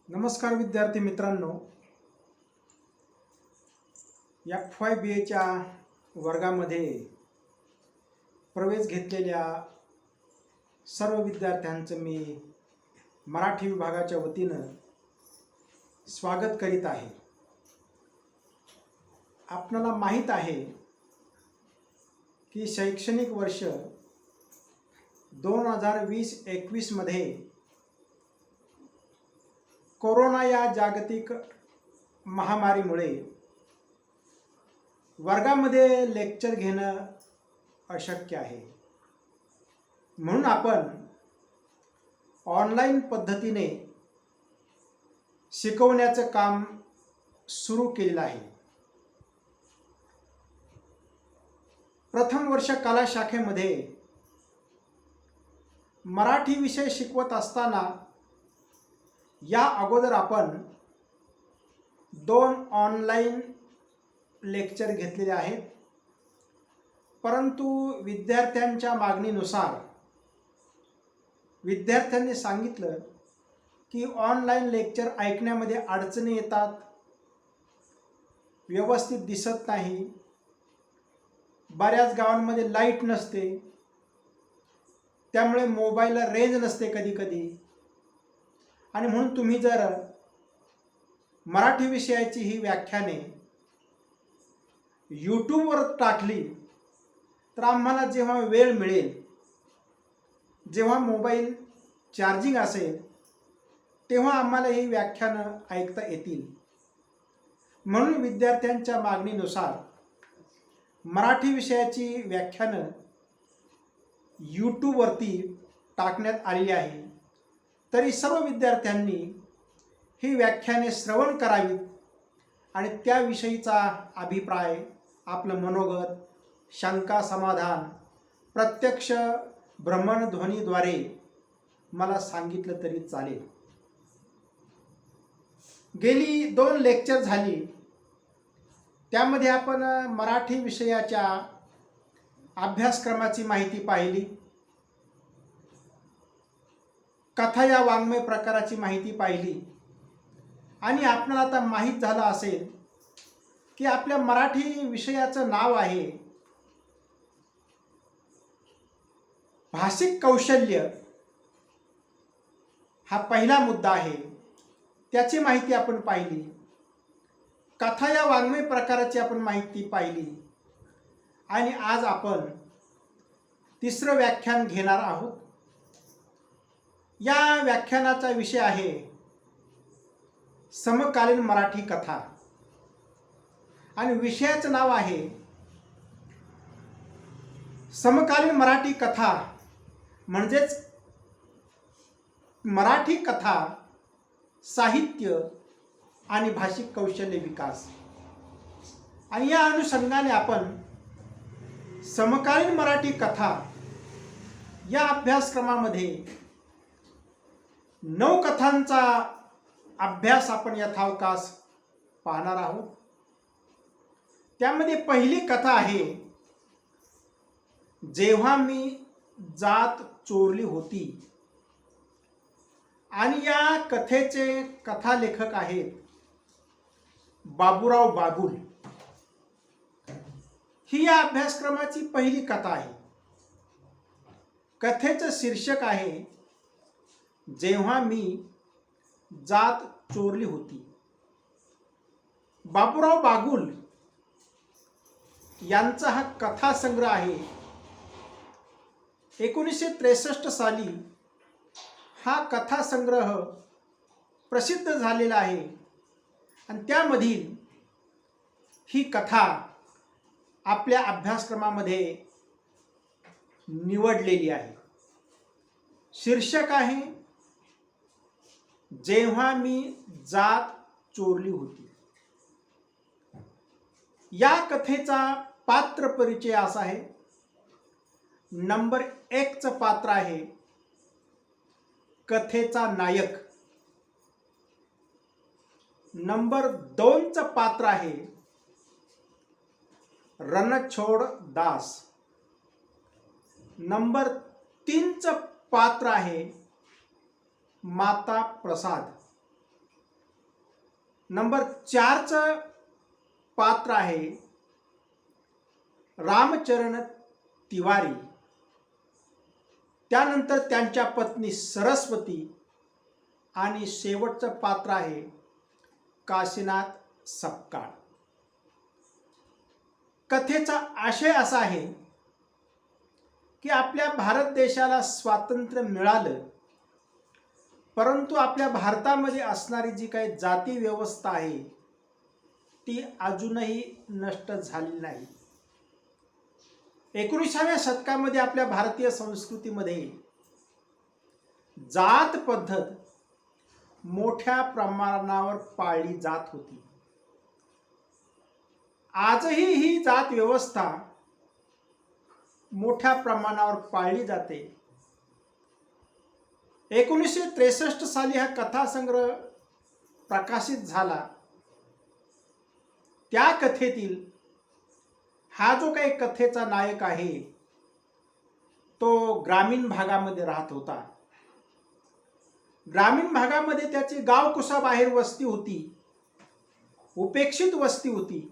नमस्कार विद्यार्थी मित्रांनो, FYBAच्या वर्गामध्ये प्रवेश घेतलेल्या सर्व विद्यार्थ्यांचं मी मराठी विभागाच्या वतीनं स्वागत करीत आहे। आपल्याला माहीत आहे की शैक्षणिक वर्ष 2020-21 मध्ये कोरोना या जागतिक महामारीमुळे वर्गामध्ये लेक्चर घेणं अशक्य आहे। म्हणून आपण ऑनलाईन पद्धतीने शिकवण्याचं काम सुरू केलेलं आहे। प्रथम वर्ष कला शाखेमध्ये मराठी विषय शिकवत असताना या अगोदर आपण 2 ऑनलाईन लेक्चर घेतलेले आहेत, परंतु विद्यार्थ्यांच्या मागणीनुसार विद्यार्थ्यांनी सांगितलं की ऑनलाईन लेक्चर ऐकण्यामध्ये अडचणी येतात, व्यवस्थित दिसत नाही, बऱ्याच गावांमध्ये लाईट नसते, त्यामुळे मोबाईलला रेंज नसते कधी कधी, आणि म्हणून तुम्ही जर मराठी विषयाची ही व्याख्याने यूट्यूबवर टाकली तर आम्हाला जेव्हा वेळ मिळेल, जेव्हा मोबाईल चार्जिंग असेल, तेव्हा आम्हाला ही व्याख्यानं ऐकता येतील। म्हणून विद्यार्थ्यांच्या मागणीनुसार मराठी विषयाची व्याख्यानं यूट्यूबवरती टाकण्यात आलेली आहे। तरी सर्व विद्यार्थ्यांनी ही व्याख्याने श्रवण करावीत आणि त्याविषयीचा अभिप्राय, आपलं मनोगत, शंका समाधान प्रत्यक्ष भ्रमणध्वनीद्वारे मला सांगितलं तरी चालेल। गेली 2 लेक्चर झाली, त्यामध्ये आपण मराठी विषयाच्या अभ्यासक्रमाची माहिती पाहिली, कथा या वाङ्मय प्रकाराची माहिती पाहिली, आणि आपल्याला आता माहीत झालं असेल की आपल्या मराठी विषयाचं नाव आहे भाषिक कौशल्य। हा पहिला मुद्दा आहे, त्याची माहिती आपण पाहिली, कथा या वाङ्मय प्रकाराची आपण माहिती पाहिली, आणि आज आपण 3रं व्याख्यान घेणार आहोत। या व्याख्यानाचा विषय आहे समकालीन मराठी कथा, आणि विषयाचं नाव आहे समकालीन मराठी कथा म्हणजेच मराठी कथा साहित्य आणि भाषिक कौशल्य विकास। आणि या अनुषंगाने आपण समकालीन मराठी कथा या अभ्यासक्रमामध्ये 9 कथांचा अभ्यास आपण यथावकाश पाहणार आहोत। त्यामध्ये पहिली कथा आहे जेव्हा मी जात चोरली होती, आणि या कथेचे कथालेखक आहेत बाबूराव बागुल। ही या अभ्यासक्रमाची पहिली कथा आहे। कथेचं शीर्षक आहे जेव्हा मी जात चोरली होती। बाबूराव बागुल यांचा हा कथासंग्रह आहे। 1963 साली हा कथासंग्रह प्रसिद्ध झालेला आहे, आणि त्यामधील ही कथा आपल्या अभ्यासक्रमामध्ये निवडलेली आहे। शीर्षक आहे जेव्हा मी जात चोरली होती। या कथेचा पात्र परिचय असा आहे। नंबर 1 चं पात्र आहे कथेचा नायक, नंबर 2 चं पात्र आहे रणछोड दास, नंबर 3 चं पात्र आहे माता प्रसाद, नंबर 4चं पात्र आहे रामचरण तिवारी. त्यानंतर त्यांच्या पत्नी सरस्वती आणि शेवटचं पात्र आहे काशीनाथ सपकाळ. कथेचा आशय असा आहे की आपल्या भारत देशाला स्वातंत्र्य मिळालं, परंतु आपल्या भारतामध्ये असणारी जी काही जाती व्यवस्था आहे ती अजूनही नष्ट झाली नाही. 19व्या शतकामध्ये आपल्या भारतीय संस्कृतीमध्ये जात पद्धत मोठ्या प्रमाणावर पाळली जात होती. आजही ही जात व्यवस्था मोठ्या प्रमाणावर पाळली जाते. 1963 साली हा कथासंग्रह प्रकाशित झाला. त्या कथेतील हा जो काही कथेचा नायक आहे तो ग्रामीण भागामध्ये राहत होता. ग्रामीण भागामध्ये त्याची गावकुसाबाहेर वस्ती होती, उपेक्षित वस्ती होती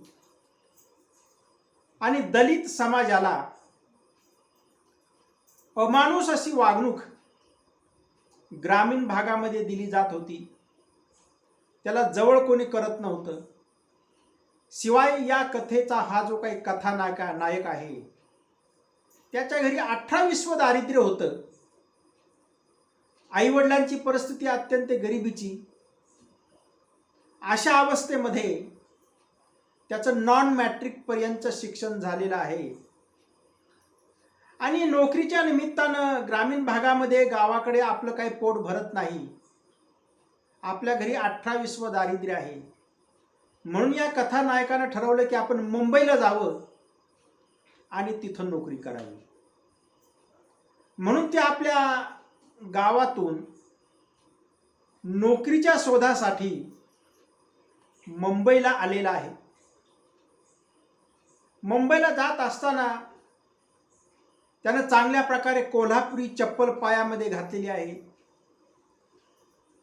आणि दलित समाजाला अमानुष अशी वागणूक ग्रामीण भागामध्ये दिली जात होती. त्याला जवळ कोणी करत नव्हतं. शिवाय या कथेचा हा जो काही नायक आहे त्याच्या घरी 18 दारिद्र्य होतं. आईवडिलांची परिस्थिती अत्यंत गरिबीची. अशा अवस्थेमध्ये त्याचं नॉन मॅट्रिक पर्यंत शिक्षण झालेलं आहे आणि नोकरीच्या निमित्तानं ग्रामीण भागामध्ये गावाकडे आपलं काही पोट भरत नाही. आपल्या घरी 18 दारिद्र्य आहे. म्हणून या कथानायकानं ठरवलं की आपण मुंबईला जावं आणि तिथं नोकरी करावी. म्हणून ते आपल्या गावातून नोकरीच्या शोधासाठी मुंबईला आलेला आहे. मुंबईला जात असताना त्यानं चांगल्या प्रकारे कोल्हापुरी चप्पल पायामध्ये घातलेली आहे,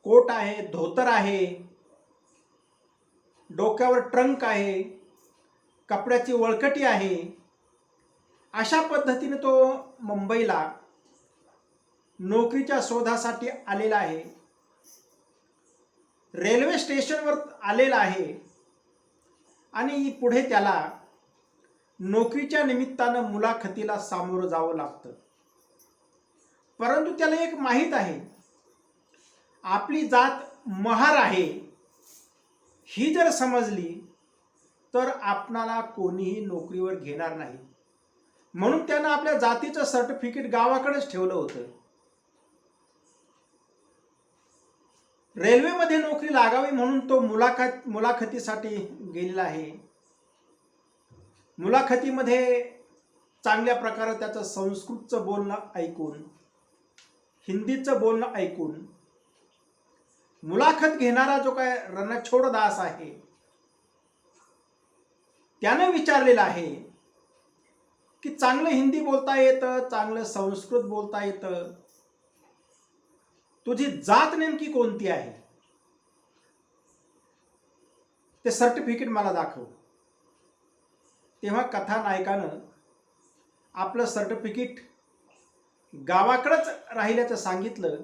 कोट आहे, धोतर आहे, डोक्यावर ट्रंक आहे, कपड्याची वळकटी आहे. अशा पद्धतीने तो मुंबईला नोकरीच्या शोधासाठी आलेला आहे. रेल्वे स्टेशनवर आलेला आहे आणि पुढे त्याला नोकरीच्या निमित्तानं मुलाखतीला सामोरं जावं लागतं. परंतु त्याला एक माहीत आहे, आपली जात महार आहे ही जर समजली तर आपणाला कोणीही नोकरीवर घेणार नाही. म्हणून त्यानं आपल्या जातीचं सर्टिफिकेट गावाकडेच ठेवलं होतं. रेल्वेमध्ये नोकरी लागावी म्हणून तो मुलाखतीसाठी गेलेला आहे. मुलाखतीमध्ये चांगल्या प्रकारे त्याचं संस्कृतचं बोलणं ऐकून, हिंदीचं बोलणं ऐकून मुलाखत घेणारा जो काय रणछोड दास आहे त्यानं विचारलेलं आहे की चांगलं हिंदी बोलता येतं, चांगलं संस्कृत बोलता येतं, तुझी जात नेमकी कोणती आहे, ते सर्टिफिकेट मला दाखव. तेव्हा कथानायकानं आपलं सर्टिफिकेट गावाकडेच राहिल्याचं सांगितलं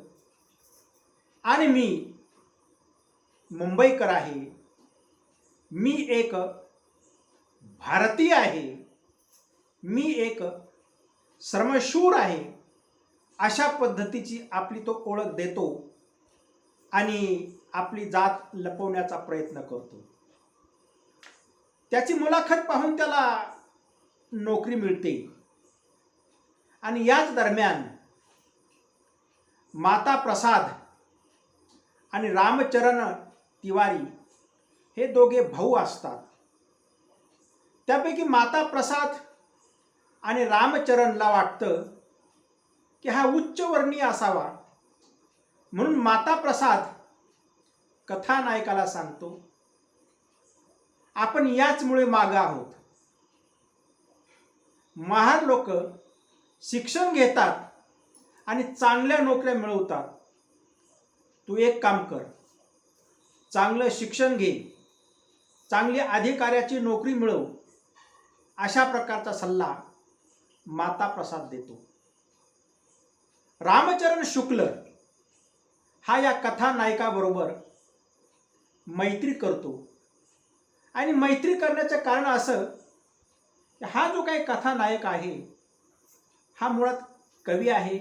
आणि मी मुंबईकर आहे, मी एक भारतीय आहे, मी एक श्रमशूर आहे, अशा पद्धतीची आपली तो ओळख देतो आणि आपली जात लपवण्याचा प्रयत्न करतो. त्याची मुलाखत पाहून त्याला नोकरी मिळते आणि याच दरम्यान माता प्रसाद आणि रामचरण तिवारी हे दोघे भाऊ असतात. त्यापैकी माता प्रसाद आणि रामचरणला वाटतं की हा उच्चवर्णीय असावा, म्हणून माता प्रसाद कथानायकाला सांगतो, आपण याचमुळे मागे आहोत. महार लोक शिक्षण घेतात आणि चांगल्या नोकऱ्या मिळवतात. तू एक काम कर, चांगलं शिक्षण घे चांगली अधिकाऱ्याची नोकरी मिळव, अशा प्रकारचा सल्ला माता प्रसाद देतो. रामचरण शुक्ल हा या कथानायकाबरोबर मैत्री करतो आणि मैत्री करण्याचं कारण असं की हा जो काही कथानायक आहे हा मुळात कवी आहे.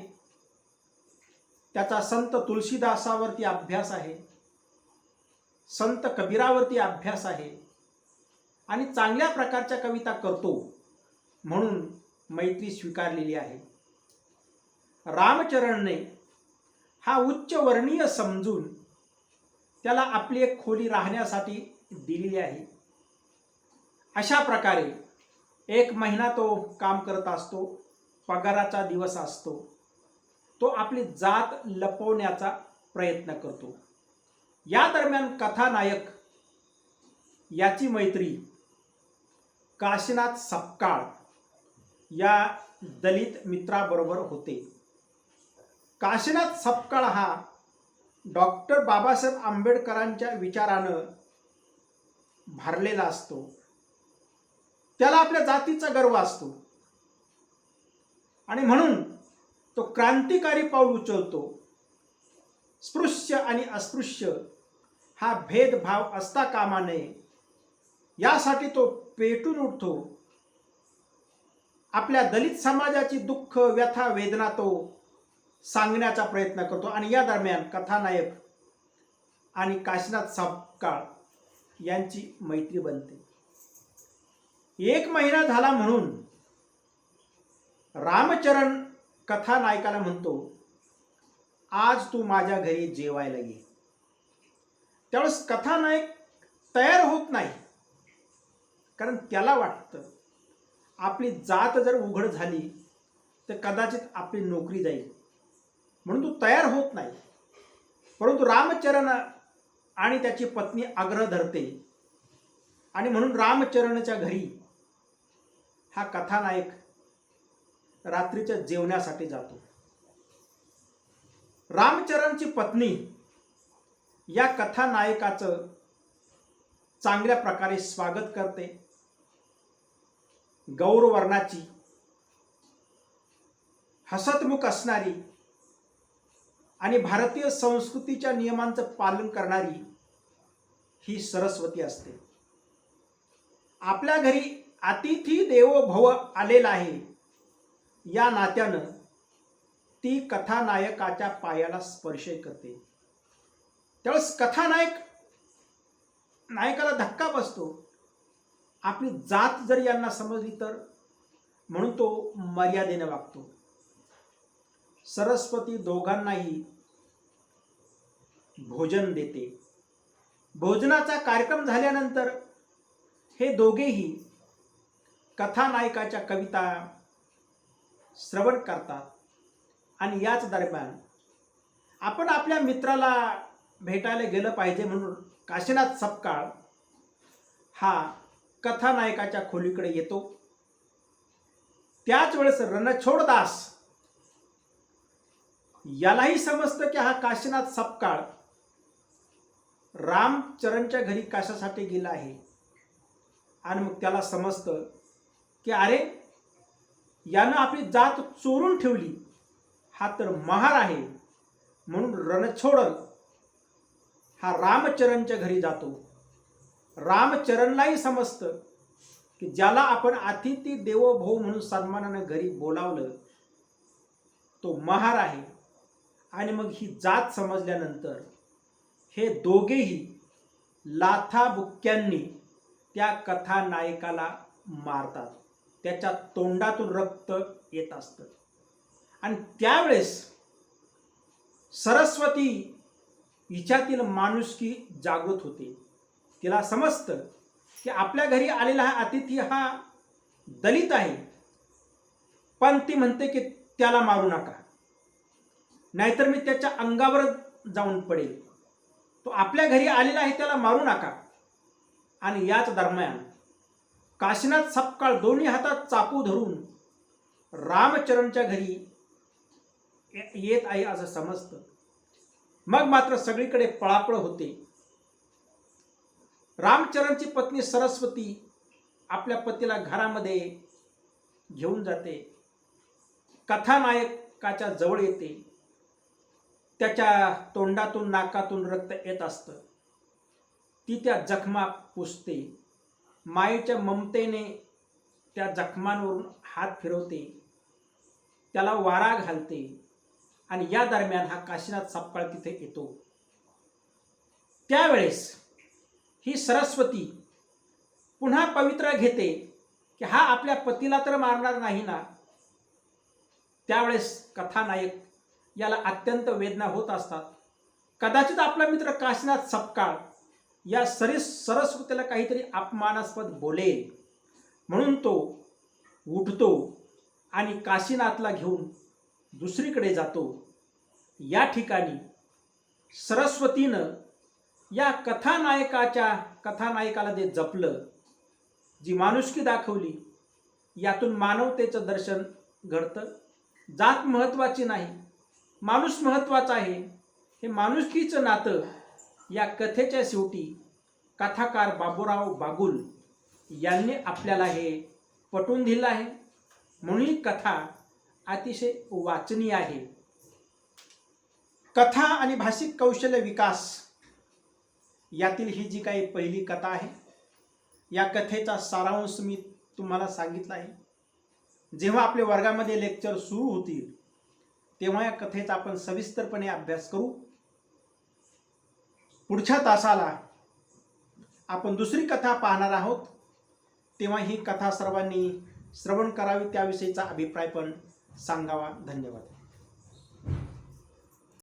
त्याचा संत तुलसीदासावरती अभ्यास आहे, संत कबीरावरती अभ्यास आहे आणि चांगल्या प्रकारच्या कविता करतो म्हणून मैत्री स्वीकारलेली आहे. रामचरणने हा उच्चवर्णीय समजून त्याला आपली एक खोली राहण्यासाठी दिलेली आहे. अशा प्रकारे 1 महिना तो काम करत असतो, पगाराचा दिवस असतो. तो आपली जात लपवण्याचा प्रयत्न करतो. या दरम्यान कथानायक याची मैत्री काशीनाथ सपकाळ या दलित मित्राबरोबर होते. काशीनाथ सपकाळ हा डॉक्टर बाबासाहेब आंबेडकरांच्या विचारानं भरलेला असतो. त्याला आपल्या जातीचा गर्व असतो आणि म्हणून तो क्रांतिकारी पाऊल उचलतो. स्पृश्य आणि अस्पृश्य हा भेदभाव असता कामा नये यासाठी तो पेटून उठतो. आपल्या दलित समाजाची दुःख, व्यथा, वेदना तो सांगण्याचा प्रयत्न करतो आणि या दरम्यान कथानायक आणि काशीनाथ सपकाळ यांची मैत्री बनते. 1 महिना झाला म्हणून रामचरण कथानायकाला म्हणतो, आज तू माझ्या घरी जेवायला ये. त्यावेळेस कथानायक तयार होत नाही, कारण त्याला वाटतं आपली जात जर उघड झाली तर कदाचित आपली नोकरी जाईल, म्हणून तो तयार होत नाही. परंतु रामचरण आणि त्याची पत्नी आग्रह धरते आणि म्हणून रामचरणच्या घरी हा कथानायक रात्रीच्या जेवण्यासाठी जातो. रामचरणची पत्नी या कथानायकाचं चांगल्या प्रकारे स्वागत करते. गौरवर्णाची, हसतमुख असणारी आणि भारतीय संस्कृतीच्या नियमांचं पालन करणारी ही सरस्वती असते. आपल्या घरी अतिथी देवो भव आलेला आहे या नात्यानं ती कथानायकाच्या पायाला स्पर्श करते. त्यावेळेस नायकाला धक्का बसतो. आपली जात जर यांना समजली तर, म्हणून तो मर्यादेने वागतो. सरस्वती दोघांनाही भोजन देते. भोजनाचा कार्यक्रम झाल्यानंतर हे दोघेही कथानायकाच्या कविता श्रवण करतात आणि याच दरम्यान आपण आपल्या मित्राला भेटायला गेलं पाहिजे म्हणून काशीनाथ सपकाळ हा कथानायकाच्या खोलीकडे येतो. त्याच वेळेस रणछोडदास यालाही समजतं की हा काशीनाथ सपकाळ रामचरणच्या घरी कशासाठी गेला आहे आणि मग त्याला समजतं की अरे, यानं आपली जात चोरून ठेवली, हा तर महार आहे. म्हणून रणछोड हा रामचरणच्या घरी जातो. रामचरणलाही समजतं की ज्याला आपण अतिथी देवो भव म्हणून सन्मानानं घरी बोलावलं तो महार आहे. आणि मग ही जात समजल्यानंतर हे दोघेही लाथाबुक्क्यांनी त्या कथानायकाला मारतात. त्याच्या तोंडातून रक्त येत असतं आणि त्यावेळेस सरस्वती हिच्यातील माणुसकी जागृत होते. तिला समजतं की आपल्या घरी आलेला हा अतिथी हा दलित आहे, पण ती म्हणते की त्याला मारू नका, नाहीतर मी त्याच्या अंगावर जाऊन पडेल. तो आपल्या घरी आलेला आहे, त्याला मारू नका. आणि याच दरम्यान काशीनाथ सपकाळ दोन्ही हातात चाकू धरून रामचरणच्या घरी येत आहे असं समजतं. मग मात्र सगळीकडे पळापळ होते. रामचरणची पत्नी सरस्वती आपल्या पतीला घरामध्ये घेऊन जाते. कथानायकाच्या जवळ येते. त्याच्या तोंडातून नाकातून रक्त येत असतं. ती त्या जखमा पुसते. मायेच्या ममतेने त्या जखमांवरून हात फिरवते, त्याला वारा घालते. आणि या दरम्यान हा काशीनाथ सपकाळ तिथे येतो. त्यावेळेस ही सरस्वती पुन्हा पवित्रा घेते की हा आपल्या पतीला तर मारणार नाही ना. त्यावेळेस कथानायक याला अत्यंत वेदना होत असतात. कदाचित आपला मित्र काशीनाथ सपकाळ या सरस्वतीला काहीतरी अपमानास्पद बोलेल, म्हणून तो उठतो आणि काशीनाथला घेऊन दुसरीकडे जातो. या ठिकाणी सरस्वतीनं या कथानायकाला जे जपलं, जी माणुसकी दाखवली, यातून मानवतेचं दर्शन घडतं. जात महत्त्वाची नाही, माणूस महत्त्वाचा आहे. हे माणुसकीचं नातं या कथेच्या शेवटी कथाकार बाबूराव बागुल यांनी आपल्याला हे पटवून दिलं आहे. म्हणून ही कथा अतिशय वाचनीय आहे. कथा आणि भाषिक कौशल्य विकास यातील ही जी काही पहिली कथा आहे, या कथेचा सारांश मी तुम्हाला सांगितला आहे. जेव्हा आपल्या वर्गामध्ये लेक्चर सुरू होतील तेव्हा या कथेचा आपण सविस्तरपणे अभ्यास करू. पुढच्या तासाला आपण दुसरी कथा पाहणार आहोत. तेव्हा ही कथा सर्वांनी श्रवण करावी, त्याविषयीचा अभिप्राय पण सांगावा. धन्यवाद.